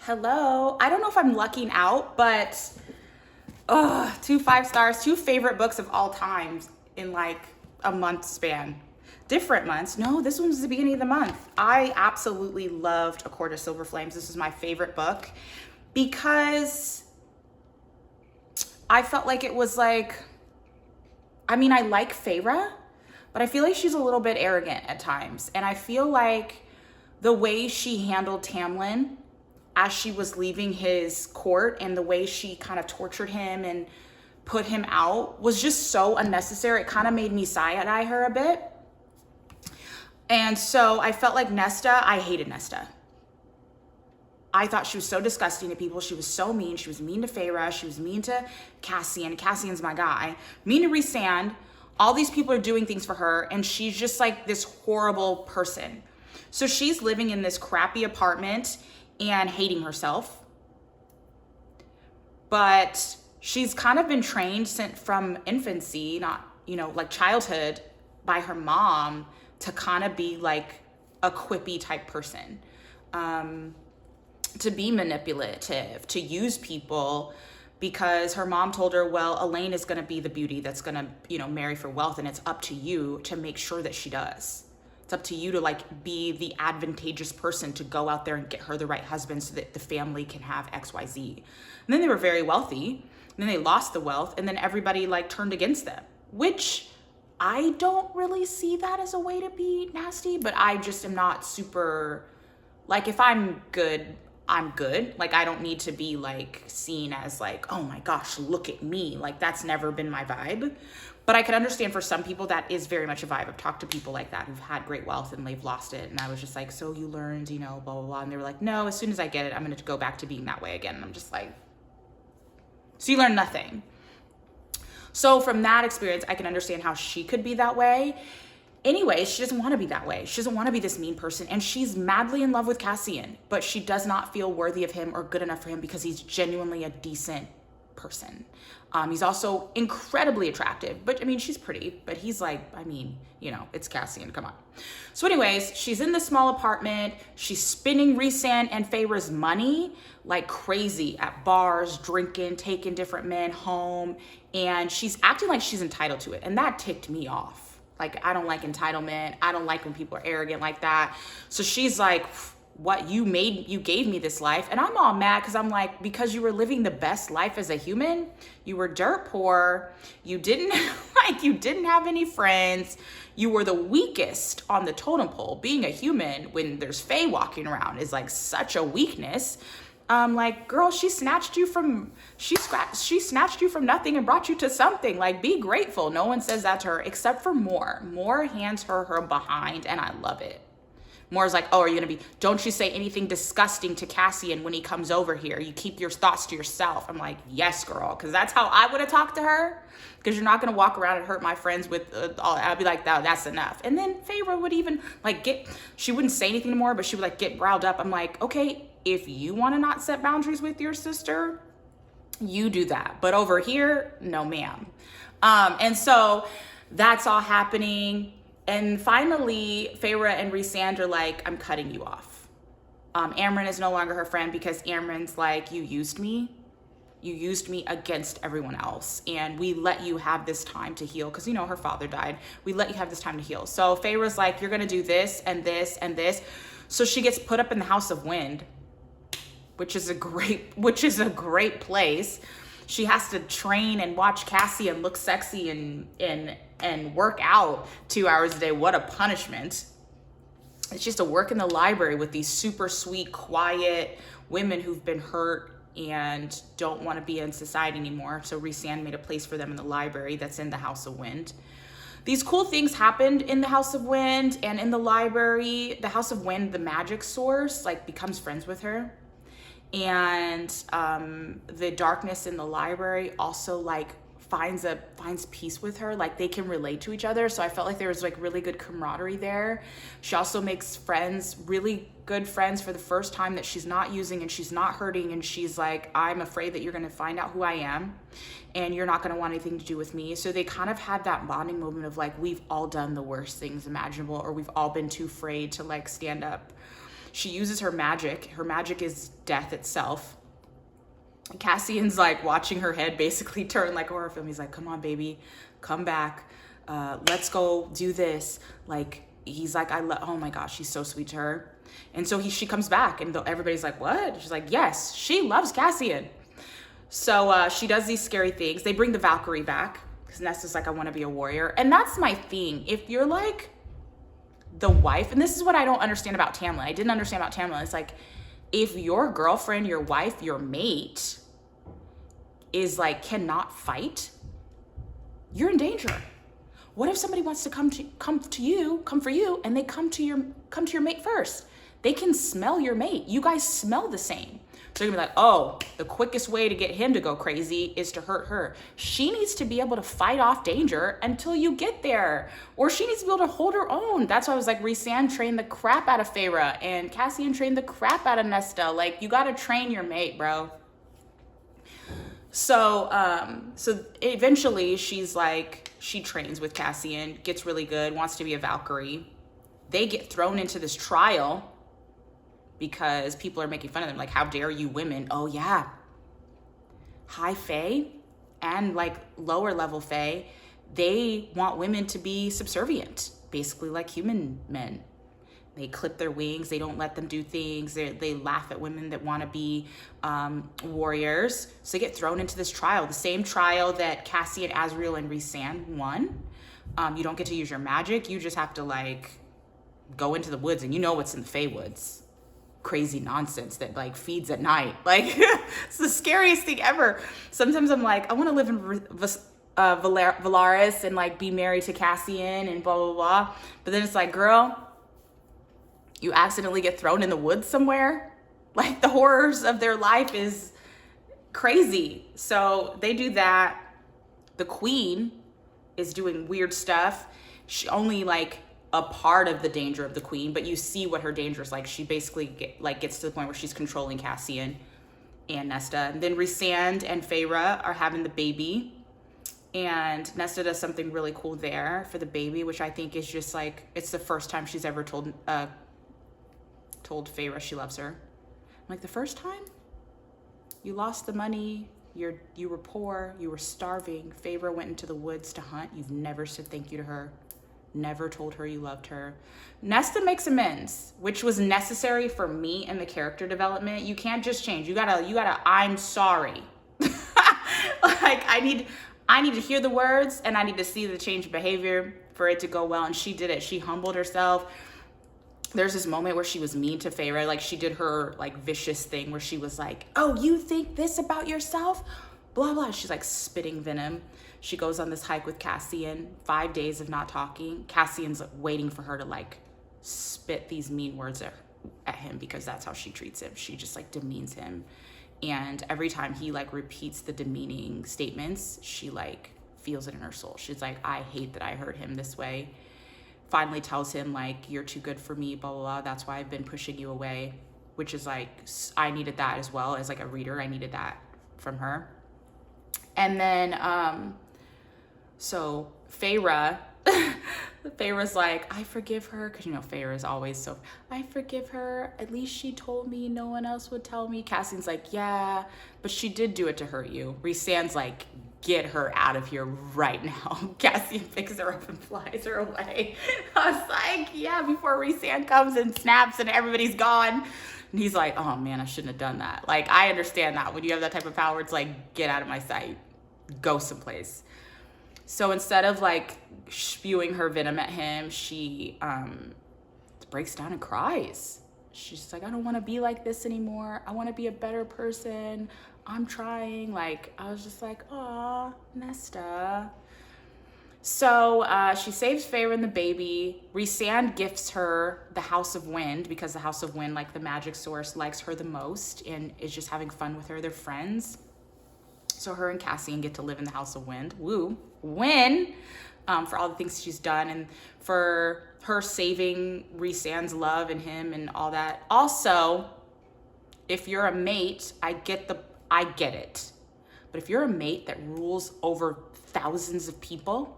Hello. I don't know if I'm lucking out, but 2 5 stars, 2 favorite books of all times in like a month span. Different months. No, this one was the beginning of the month. I absolutely loved A Court of Silver Flames. This was my favorite book because I felt like it was like, I like Feyre, but I feel like she's a little bit arrogant at times. And I feel like the way she handled Tamlin as she was leaving his court and the way she kind of tortured him and put him out was just so unnecessary. It kind of made me side-eye her a bit. And so I felt like I hated Nesta. I thought she was so disgusting to people. She was so mean. She was mean to Feyre. She was mean to Cassian. Cassian's my guy. Mean to Rhysand. All these people are doing things for her, and she's just like this horrible person. So she's living in this crappy apartment and hating herself. But she's kind of been trained from infancy, not, like childhood, by her mom to kind of be like a quippy type person. To be manipulative, to use people, because her mom told her, well, Elaine is going to be the beauty that's going to, marry for wealth, and it's up to you to make sure that she does. It's up to you to like be the advantageous person to go out there and get her the right husband so that the family can have XYZ. And then they were very wealthy, and then they lost the wealth, and then everybody like turned against them, which I don't really see that as a way to be nasty, but I just am not super, like, if I'm good, I'm good. Like, I don't need to be like seen as like, oh my gosh, look at me. Like, that's never been my vibe. But I can understand for some people that is very much a vibe. I've talked to people like that who've had great wealth and they've lost it. And I was just like, so you learned, blah, blah, blah. And they were like, no, as soon as I get it, I'm going to go back to being that way again. And I'm just like, so you learned nothing. So from that experience, I can understand how she could be that way. Anyway, she doesn't want to be that way. She doesn't want to be this mean person. And she's madly in love with Cassian, but she does not feel worthy of him or good enough for him because he's genuinely a decent person. He's also incredibly attractive, but she's pretty, but he's like, it's Cassian, come on. So anyways, she's in the small apartment. She's spending Rhysand and Feyre's money like crazy at bars, drinking, taking different men home. And she's acting like she's entitled to it. And that ticked me off. Like, I don't like entitlement. I don't like when people are arrogant like that. So she's like, what, you gave me this life. And I'm all mad because I'm like, because you were living the best life as a human. You were dirt poor. You didn't have any friends. You were the weakest on the totem pole. Being a human when there's Fae walking around is like such a weakness. Like, girl, she snatched you from nothing and brought you to something. Like, be grateful. No one says that to her except for Moore. Moore hands her behind, and I love it. Moore's like, oh, are you gonna don't you say anything disgusting to Cassian when he comes over here. You keep your thoughts to yourself. I'm like, yes, girl, because that's how I would have talked to her. Because you're not gonna walk around and hurt my friends with I'll be like, that's enough. And then Feyre would even like she wouldn't say anything anymore, but she would like get riled up. I'm like, okay, if you want to not set boundaries with your sister, you do that. But over here, no, ma'am. And so that's all happening. And finally, Feyre and Rhysand are like, I'm cutting you off. Amren is no longer her friend because Amren's like, you used me. You used me against everyone else. And we let you have this time to heal because, her father died. We let you have this time to heal. So Feyre's like, you're going to do this and this and this. So she gets put up in the House of Wind, which is a great place. She has to train and watch Cassian look sexy and work out 2 hours a day. What a punishment. It's just to work in the library with these super sweet, quiet women who've been hurt and don't want to be in society anymore. So Rhysand made a place for them in the library that's in the House of Wind. These cool things happened in the House of Wind and in the library. The House of Wind, the magic source, like becomes friends with her. And the darkness in the library also like finds peace with her. Like they can relate to each other. So I felt like there was like really good camaraderie there. She also makes friends, really good friends for the first time that she's not using and she's not hurting. And she's like, I'm afraid that you're going to find out who I am and you're not going to want anything to do with me. So they kind of had that bonding moment of like, we've all done the worst things imaginable, or we've all been too afraid to like stand up. She uses her magic. Her magic is death itself. Cassian's like watching her head basically turn like a horror film. He's like, come on, baby, come back. Let's go do this. Like, he's like, oh my gosh, he's so sweet to her. And so she comes back and everybody's like, what? She's like, yes, she loves Cassian. So she does these scary things. They bring the Valkyrie back because Nesta's like, I want to be a warrior. And that's my thing. If you're like the wife, and this is what I don't understand about Tamlin. I didn't understand about Tamlin. It's like, if your girlfriend, your wife, your mate is like, cannot fight, you're in danger. What if somebody wants to come for you, and they come to your mate first? They can smell your mate. You guys smell the same. So you're gonna be like, oh, the quickest way to get him to go crazy is to hurt her. She needs to be able to fight off danger until you get there. Or she needs to be able to hold her own. That's why I was like, Rhysand trained the crap out of Feyre, and Cassian trained the crap out of Nesta. Like, you gotta train your mate, bro. So eventually she's like, she trains with Cassian, gets really good, wants to be a Valkyrie. They get thrown into this trial because people are making fun of them. Like, how dare you women? Oh yeah. High Fae and like lower level Fae, they want women to be subservient, basically like human men. They clip their wings. They don't let them do things. They laugh at women that want to be warriors. So they get thrown into this trial, the same trial that Cassian, Azriel, and Rhysand won. You don't get to use your magic. You just have to like go into the woods, and you know what's in the Fey woods. Crazy nonsense that like feeds at night. Like, it's the scariest thing ever. Sometimes I'm like, I want to live in Valaris and like be married to Cassian and blah, blah, blah. But then it's like, girl, you accidentally get thrown in the woods somewhere. Like, the horrors of their life is crazy. So they do that. The queen is doing weird stuff. She only like a part of the danger of the queen, but you see what her danger is like. She basically gets to the point where she's controlling Cassian and Nesta. And then Rhysand and Feyre are having the baby, and Nesta does something really cool there for the baby, which I think is just like, it's the first time she's ever told Feyre she loves her. I'm like, the first time? You lost the money, you were poor, you were starving. Feyre went into the woods to hunt. You've never said thank you to her. Never told her you loved her. Nesta makes amends, which was necessary for me and the character development. You can't just change. You gotta, I'm sorry. Like, I need to hear the words, and I need to see the change of behavior for it to go well. And she did it. She humbled herself. There's this moment where she was mean to Feyre. Like, she did her like vicious thing where she was like, oh, you think this about yourself? Blah, blah. She's like spitting venom. She goes on this hike with Cassian, 5 days of not talking. Cassian's waiting for her to like spit these mean words at him because that's how she treats him. She just like demeans him. And every time he like repeats the demeaning statements, she like feels it in her soul. She's like, I hate that I hurt him this way. Finally tells him like, you're too good for me, blah, blah, blah. That's why I've been pushing you away, which is like, I needed that as well as like a reader. I needed that from her. And then, so Feyre's like, I forgive her. Cause you know, Feyre is always so, I forgive her. At least she told me, no one else would tell me. Cassian's like, yeah, but she did do it to hurt you. Rhysand's like, get her out of here right now. Cassian picks her up and flies her away. I was like, yeah, before Rhysand comes and snaps and everybody's gone. And he's like, oh man, I shouldn't have done that. Like, I understand that when you have that type of power, it's like, get out of my sight, go someplace. So instead of like spewing her venom at him, she breaks down and cries. She's like, I don't want to be like this anymore. I want to be a better person. I'm trying. Like, I was just like, aw, Nesta. So she saves Feyre and the baby. Rhysand gifts her the House of Wind because the House of Wind, like the magic source, likes her the most and is just having fun with her. They're friends. So her and Cassian get to live in the House of Wind. Woo. Win. For all the things she's done and for her saving Rhysand's love and him and all that. Also, if you're a mate, I get it. But if you're a mate that rules over thousands of people,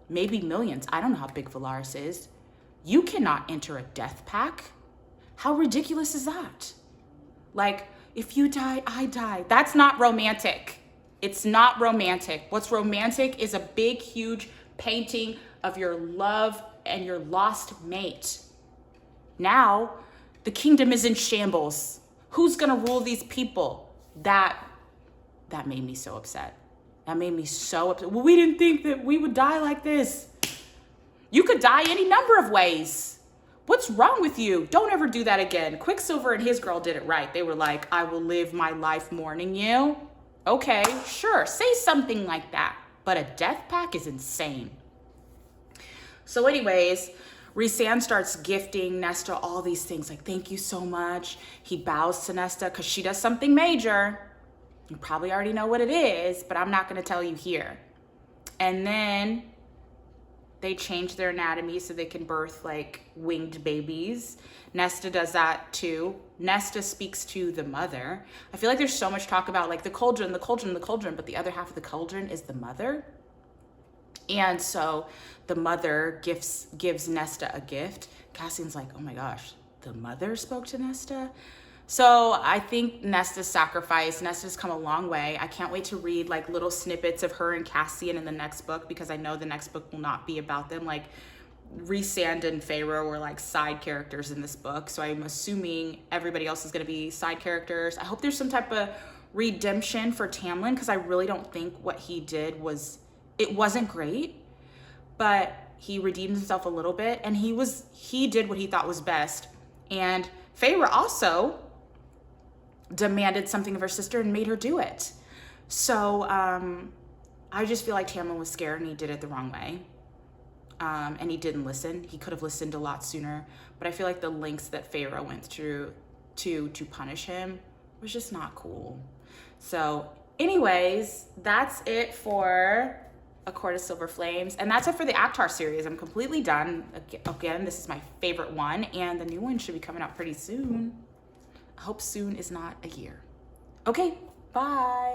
maybe millions, I don't know how big Valaris is, you cannot enter a death pack. How ridiculous is that? Like, if you die, I die. That's not romantic. It's not romantic. What's romantic is a big, huge painting of your love and your lost mate. Now, the kingdom is in shambles. Who's gonna rule these people? That made me so upset. That made me so upset. Well, we didn't think that we would die like this. You could die any number of ways. What's wrong with you? Don't ever do that again. Quicksilver and his girl did it right. They were like, I will live my life mourning you. Okay, sure, say something like that. But a death pact is insane. So anyways, Rhysand starts gifting Nesta all these things, like, thank you so much. He bows to Nesta because she does something major. You probably already know what it is, but I'm not gonna tell you here. And then they change their anatomy so they can birth like winged babies. Nesta does that too. Nesta speaks to the mother. I feel like there's so much talk about like the cauldron, but the other half of the cauldron is the mother. And so the mother gives Nesta a gift. Cassian's like, oh my gosh, the mother spoke to Nesta? So I think Nesta's sacrifice, Nesta's come a long way. I can't wait to read like little snippets of her and Cassian in the next book, because I know the next book will not be about them. Like Rhysand and Feyre were like side characters in this book. So I'm assuming everybody else is gonna be side characters. I hope there's some type of redemption for Tamlin, because I really don't think what he did it wasn't great, but he redeemed himself a little bit, and he did what he thought was best. And Feyre also demanded something of her sister and made her do it. So I just feel like Tamlin was scared and he did it the wrong way. And he didn't listen. He could have listened a lot sooner, but I feel like the lengths that Feyre went through to punish him was just not cool. So anyways, that's it for A Court of Silver Flames, and that's it for the ACOTAR series. I'm completely done. Again, this is my favorite one, and the new one should be coming out pretty soon. I hope soon is not a year. Okay, bye.